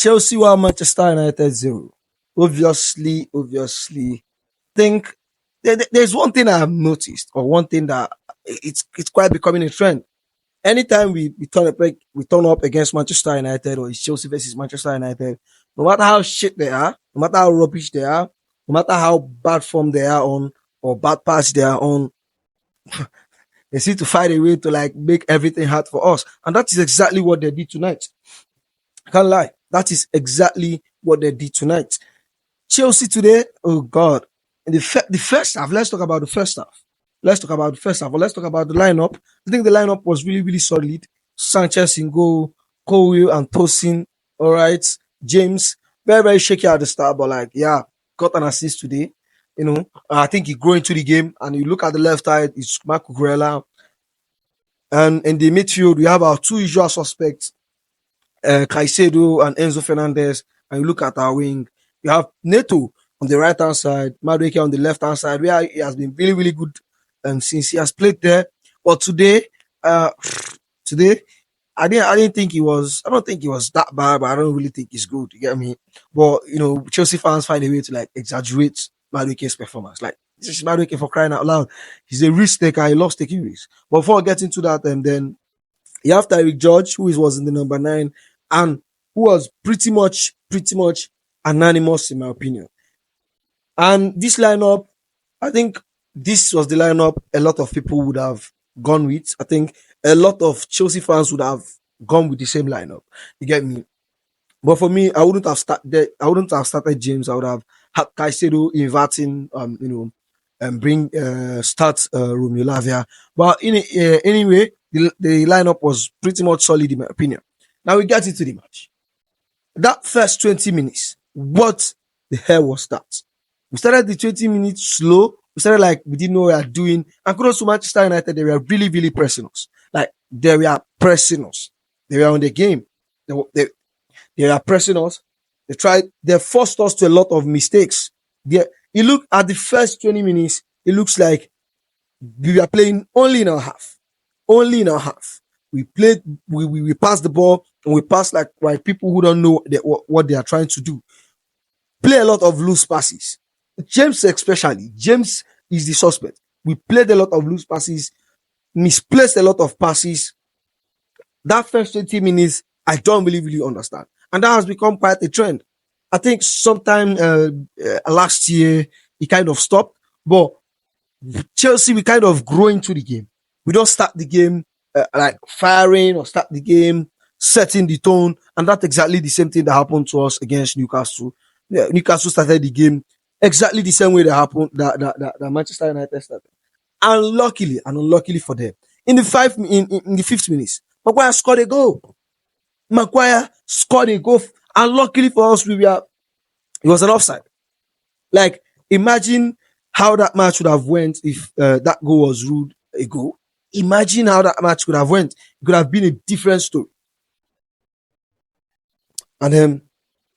Chelsea 1, Manchester United 0. Obviously, think there's one thing I have noticed, or one thing that it's quite becoming a trend. Anytime we turn up against Manchester United, or it's Chelsea versus Manchester United, no matter how shit they are, no matter how rubbish they are, no matter how bad form they are on, or bad pass they are on, they seem to find a way to like make everything hard for us. And that is exactly what they did tonight. I can't lie. That is exactly what they did tonight. Chelsea today, oh God. In the first half, let's talk about the first half. Let's talk about the lineup. I think the lineup was really, really solid. Sanchez in goal, Cole and Tosin. All right. James, very, very shaky at the start, but like, yeah, got an assist today. You know, I think he grew into the game. And you look at the left side, it's Marc Cucurella. And in the midfield, we have our two usual suspects, Caicedo and Enzo Fernandez. And you look at our wing, you have Neto on the right hand side, Madueke on the left hand side, where he has been really, really good since he has played there. But today, I don't think he was that bad, but I don't really think he's good. You get me? But you know, Chelsea fans find a way to like exaggerate Madueke's performance. Like, this is Madueke, for crying out loud. He's a risk taker. He loves taking risks. But before getting to that, and then you have Tyreek George, who was in the number 9, and who was pretty much anonymous in my opinion. And this lineup, I think this was the lineup a lot of people would have gone with. I think a lot of Chelsea fans would have gone with the same lineup. You get me? But for me, I wouldn't have started James. I would have had Caicedo inverting, bring start Romeo Lavia. But anyway, the lineup was pretty much solid in my opinion. Now we get into the match. That first 20 minutes, what the hell was that? We started the 20 minutes slow. We started like we didn't know what we were doing. And kudos to Manchester United, they were really, really pressing us. Like, they were pressing us. They were on the game. They were pressing us. They forced us to a lot of mistakes. You look at the first 20 minutes, it looks like we were playing only in our half. Only in our half. We passed the ball, and we passed like people who don't know what they are trying to do. Play a lot of loose passes. James especially. James is the suspect. We played a lot of loose passes, misplaced a lot of passes. That first 20 minutes, I don't really understand. And that has become quite a trend. I think sometime last year, it kind of stopped. But Chelsea, we kind of grow into the game. We don't start the game like firing or start the game setting the tone. And that's exactly the same thing that happened to us against Newcastle. Yeah, Newcastle started the game exactly the same way that Manchester United started. And unluckily for them, in the 5th minute, Maguire scored a goal. And luckily for us, it was an offside. Like, imagine how that match would have went if that goal was ruled a goal. Imagine how that match could have went. It could have been a different story. And then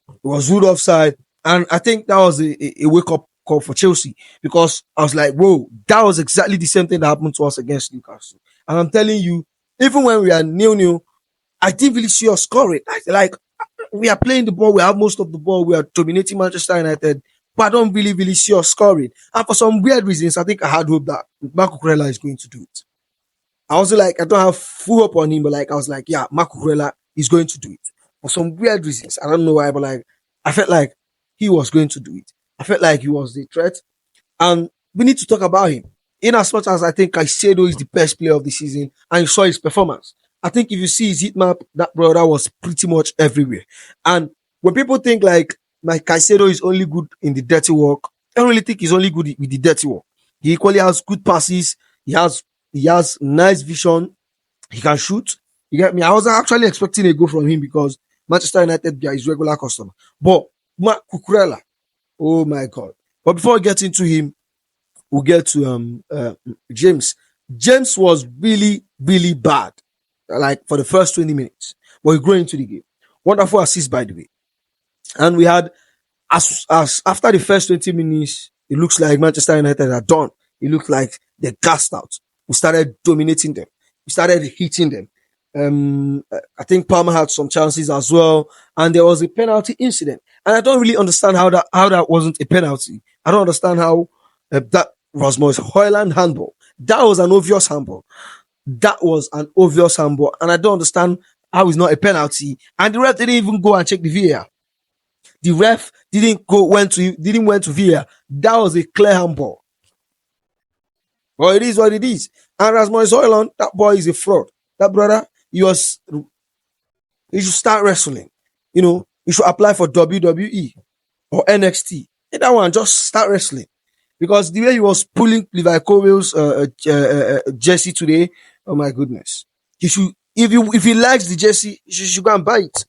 it was ruled offside. And I think that was a wake-up call for Chelsea, because I was like, whoa, that was exactly the same thing that happened to us against Newcastle. And I'm telling you, even when we are 0-0, I didn't really see us scoring. Like, we are playing the ball, we have most of the ball, we are dominating Manchester United, but I don't really see us scoring. And for some weird reasons, I think I had hope that Marc Cucurella is going to do it. I was like, I don't have full hope on him, but like, I was like, yeah, Marc Cucurella is going to do it. For some weird reasons, I don't know why, but like, I felt like he was going to do it. I felt like he was the threat. And we need to talk about him. In as much as I think Caicedo is the best player of the season, and you saw his performance, I think if you see his heat map, that brother was pretty much everywhere. And when people think like Caicedo is only good in the dirty work, I don't really think he's only good with the dirty work. He equally has good passes. He has nice vision. He can shoot. You get me? I was actually expecting a goal from him because Manchester United are his regular customer. But Marc Cucurella, oh my God. But before we get into him, we'll get to James. James was really, really bad, like for the first 20 minutes. But he grew into the game. Wonderful assist, by the way. And we had, as after the first 20 minutes, it looks like Manchester United are done. It looked like they gassed out. We started dominating them. We started hitting them. I think Palmer had some chances as well, and there was a penalty incident. And I don't really understand how that wasn't a penalty. I don't understand how that was Moisés Hoyland handball. That was an obvious handball. That was an obvious handball, and I don't understand how it's not a penalty. And the ref didn't even go and check the VAR. The ref didn't went to VAR. That was a clear handball. Well, it is what it is. And Rasmus Højlund, that boy is a fraud. That brother, he should start wrestling. You should apply for WWE or NXT. That one, just start wrestling. Because the way he was pulling Levi Colwill's jersey today, oh my goodness. He should, if he likes the jersey, he should go and buy it.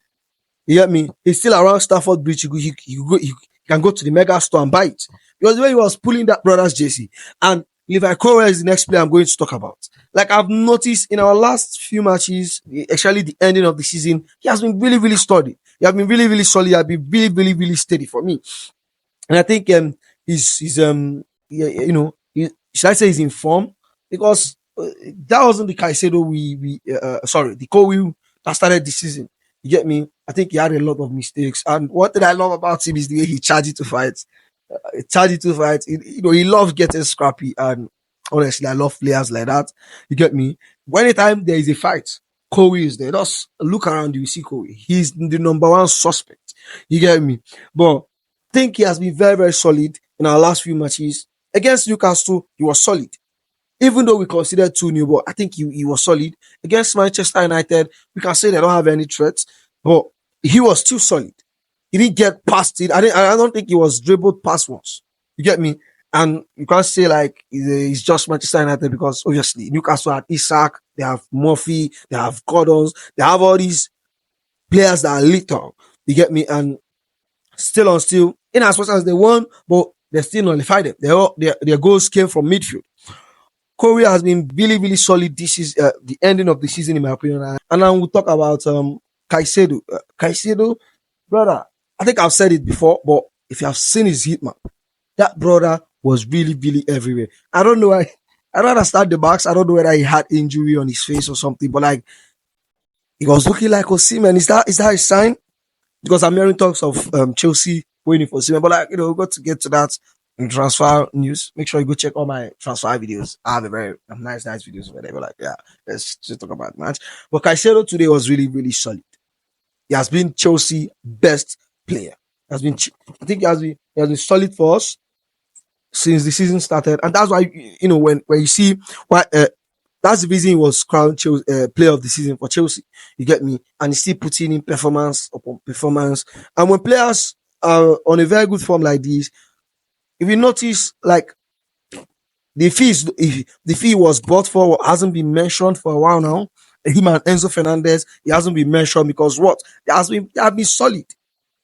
You get me? He's still around Stamford Bridge. He can go to the mega store and buy it. Because the way he was pulling that brother's jersey. And Levi Colwill is the next player I'm going to talk about. Like I've noticed in our last few matches, actually the ending of the season, he has been really, really steady. He has been really, really solid. He has been really, really, really steady for me. And I think should I say he's in form? Because that wasn't the Caicedo the Colwill that started the season. You get me? I think he had a lot of mistakes. And what did I love about him is the way he charged to fight. He loves getting scrappy. And honestly, I love players like that. You get me? Anytime there is a fight, Colwill is there. Just look around, you see Colwill. He's the number one suspect. You get me? But I think he has been very, very solid in our last few matches. Against Newcastle, he was solid. Even though we considered 2-0, but I think he was solid. Against Manchester United, we can say they don't have any threats, but he was still solid. He didn't get past it. I don't think he was dribbled past once. You get me? And you can't say like he's just Manchester United because obviously Newcastle had Isak, they have Murphy, they have Gordons, they have all these players that are little. You get me? And still on still, in as much as they won, but they still nullified them. Their goals came from midfield. Korea has been really, really solid. This is the ending of the season, in my opinion. And now we'll talk about Caicedo. Caicedo, brother, I think I've said it before, but if you have seen his heat map, that brother was really, really everywhere. I don't know why. I don't understand the box. I don't know whether he had injury on his face or something, but like he was looking like Osimhen. Is that a sign? Because I'm hearing talks of Chelsea waiting for Osimhen, but like we got to get to that in transfer news. Make sure you go check all my transfer videos. I have a very nice videos where they were like, yeah, let's just talk about the match. But Caicedo today was really, really solid. He has been Chelsea best player. I think he has been solid for us since the season started, and that's why when you see why that's the reason he was crowned player of the season for Chelsea. You get me? And he's still putting in performance upon performance. And when players are on a very good form like this, if you notice, like the fee was bought for hasn't been mentioned for a while now. Him and Enzo Fernandez, he hasn't been mentioned because what? They have been solid.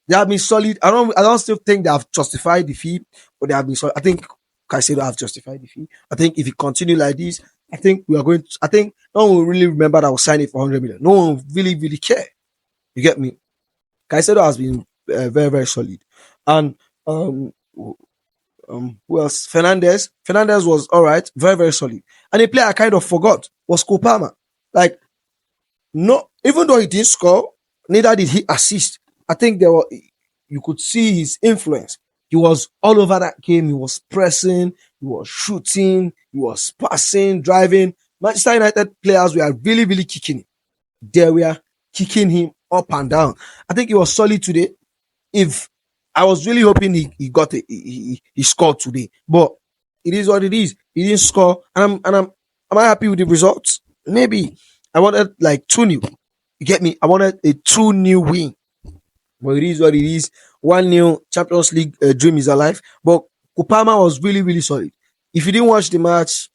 They have been solid. I don't still think they have justified the fee, but they have been solid. I think Caicedo have justified the fee. I think if he continue like this, I think no one will really remember that we'll sign it for 100 million. No one will really, really care. You get me? Caicedo has been very, very solid. And who else? Fernandez was all right, very, very solid. And a player I kind of forgot was Kopama. Like, no, even though he didn't score, neither did he assist. I think you could see his influence. He was all over that game. He was pressing, he was shooting, he was passing, driving. Manchester United players were really, really kicking him. They were kicking him up and down. I think he was solid today. If I was really hoping he scored today, but it is what it is. He didn't score, and am I happy with the results? Maybe. I wanted like 2-0. You get me? I wanted a 2-0 win. But it is what it is. 1-0 Champions League dream is alive. But Kopama was really, really solid. If you didn't watch the match,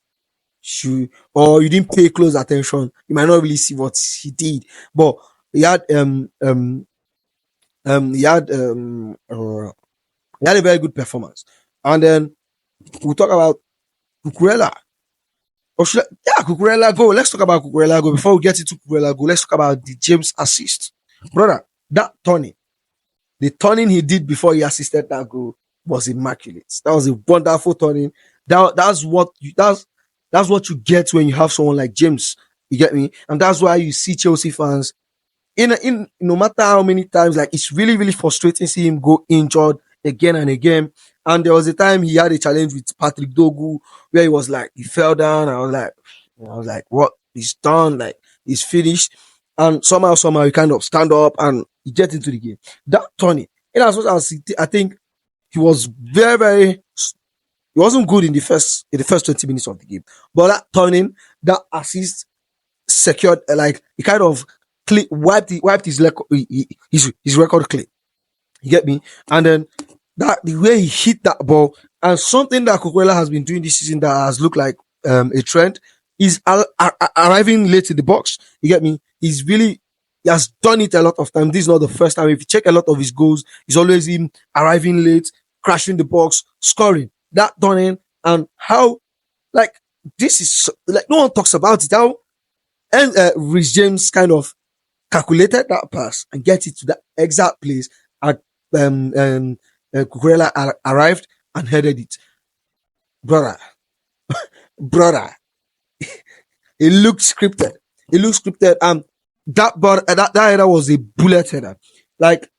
or you didn't pay close attention, you might not really see what he did. But he had a very good performance. And then we'll talk about Cucurella. Cucurella go. Let's talk about Cucurella go. Before we get into Cucurella go, let's talk about the James assist. Brother, that the turning he did before he assisted that goal was immaculate. That was a wonderful turning. That's what you get when you have someone like James You get me? And that's why you see Chelsea fans in no matter how many times, like it's really, really frustrating seeing him go injured again and again. And there was a time he had a challenge with Patrick Dogu where he was like he fell down. I was like, what? He's done, like he's finished. And somehow he kind of stand up and he get into the game. That Tony, in as much as I think he was very, very he wasn't good in the first 20 minutes of the game. But that turning, that assist secured like he kind of wiped his record clean. You get me? And then that the way he hit that ball and something that Cucurella has been doing this season that has looked like a trend is arriving late in the box. You get me? He has done it a lot of times. This is not the first time. If you check a lot of his goals, he's always him arriving late, crashing the box, scoring. That turning and how like this is like no one talks about it. How and Rich James kind of calculated that pass and get it to that exact place at Cucurella arrived and headed it. Brother, brother, it looked scripted. It looked scripted. That header was a bullet header. Like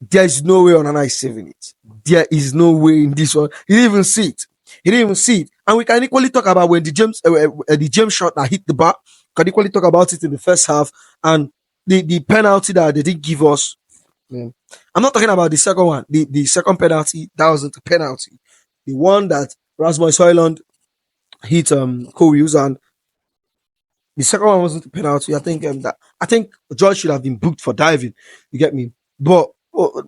there is no way Onana is saving it. There is no way in this one. He didn't even see it. He didn't even see it. And we can equally talk about when the James shot that hit the bar. We can equally talk about it in the first half and the penalty that they didn't give us. Yeah. I'm not talking about the second one. The second penalty that wasn't a penalty. The one that Rasmus Højlund hit Coles and the second one wasn't a penalty. I think George should have been booked for diving. You get me? But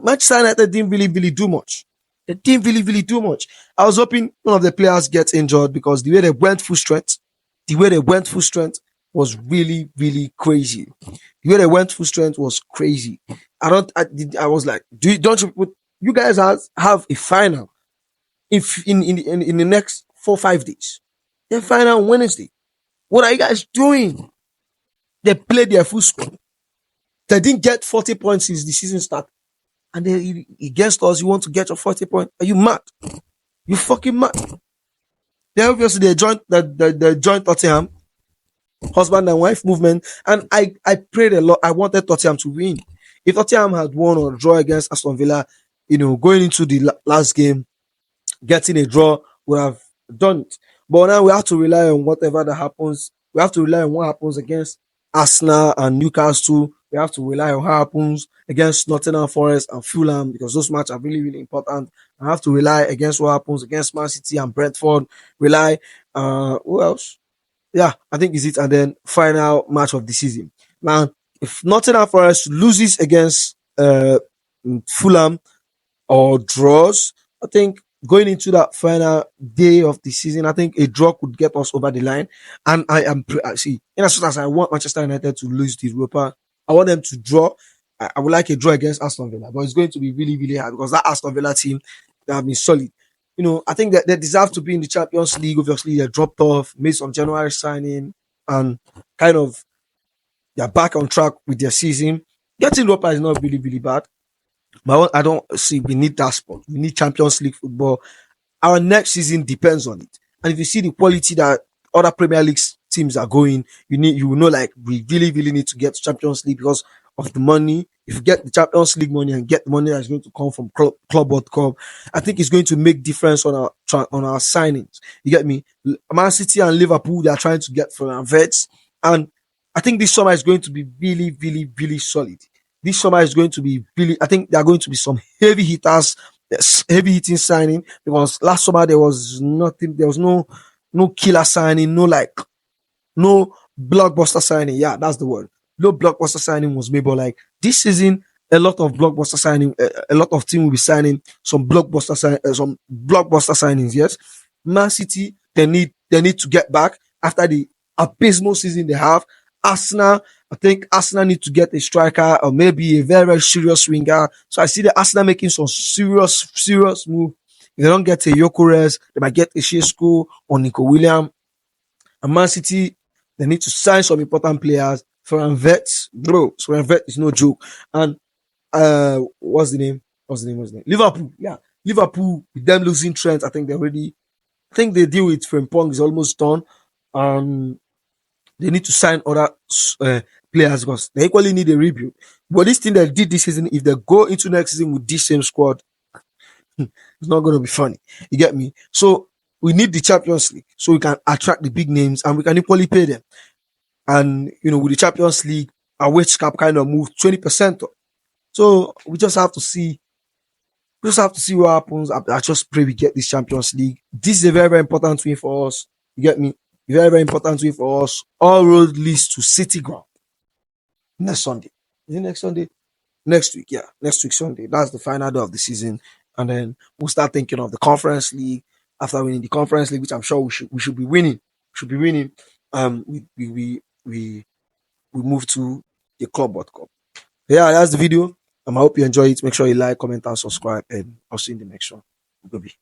Manchester United didn't really, really do much. They didn't really, really do much. I was hoping one of the players gets injured because the way they went full strength, was really, really crazy. The way they went full strength was crazy. I was like, don't you guys have a final if in the next 4 5 days? The final on Wednesday. What are you guys doing? They played their full squad. They didn't get 40 points since the season started. And then against us, you want to get your 40 points? Are you mad? You fucking mad? Then obviously they joined Tottenham, husband and wife movement, and I prayed a lot. I wanted Tottenham to win. If Tottenham had won or draw against Aston Villa, going into the last game, getting a draw would have done it. But now we have to rely on whatever that happens. We have to rely on what happens against Arsenal and Newcastle. We have to rely on what happens against Nottingham Forest and Fulham because those matches are really, really important. I have to rely against what happens against Man City and Brentford. Rely, who else? Yeah, I think is it. And then final match of the season. Now, if Nottingham Forest loses against Fulham or draws, I think going into that final day of the season, I think a draw could get us over the line. And I am see, in as much as I want Manchester United to lose the Europa, I want them to draw. I would like a draw against Aston Villa, but it's going to be really, really hard because that Aston Villa team, they have been solid. I think that they deserve to be in the Champions League. Obviously, they dropped off, made some January signing, and kind of they're back on track with their season. Getting Europa is not really, really bad. But I don't see we need that spot. We need Champions League football. Our next season depends on it. And if you see the quality that other Premier League teams are going, you will know like we really, really need to get to Champions League because of the money. If you get the Champions League money and get the money that's going to come from Club.com, I think it's going to make difference on our signings. You get me? Man City and Liverpool, they are trying to get from vets. And I think this summer is going to be really, really, really solid. This summer is going to be really, I think there are going to be some heavy hitters, heavy hitting signing because last summer there was nothing, there was no killer signing, no blockbuster signing. Yeah, that's the word. No blockbuster signing was made, but like this season, a lot of blockbuster signing, a lot of teams will be signing some blockbuster signings. Yes, Man City, they need to get back after the abysmal season they have. Arsenal, I think Arsenal need to get a striker or maybe a very, very serious winger. So I see the Arsenal making some serious move. If they don't get a Gyökeres, they might get a Caicedo or Nico Williams. And Man City, they need to sign some important players. Florian Wirtz, bro. Florian Wirtz is no joke. And what's the name? Liverpool, yeah. Liverpool, with them losing Trent, I think the deal with Frimpong is almost done. They need to sign other players because they equally need a rebuild. But this thing they did this season, if they go into next season with this same squad, it's not going to be funny. You get me? So we need the Champions League so we can attract the big names and we can equally pay them. And with the Champions League, our wage cap kind of moved 20% up. So we just have to see. We just have to see what happens. I just pray we get this Champions League. This is a very, very important win for us. You get me? Very, very important win for us. All road leads to City Ground next Sunday. Is it next Sunday? Next week, yeah. Next week, Sunday. That's the final day of the season. And then we'll start thinking of the Conference League. After winning the Conference League, which I'm sure we should be winning. Should be winning. We move to the Club World Cup. Yeah, that's the video. I hope you enjoy it. Make sure you like, comment, and subscribe. And I'll see you in the next one. Goodbye.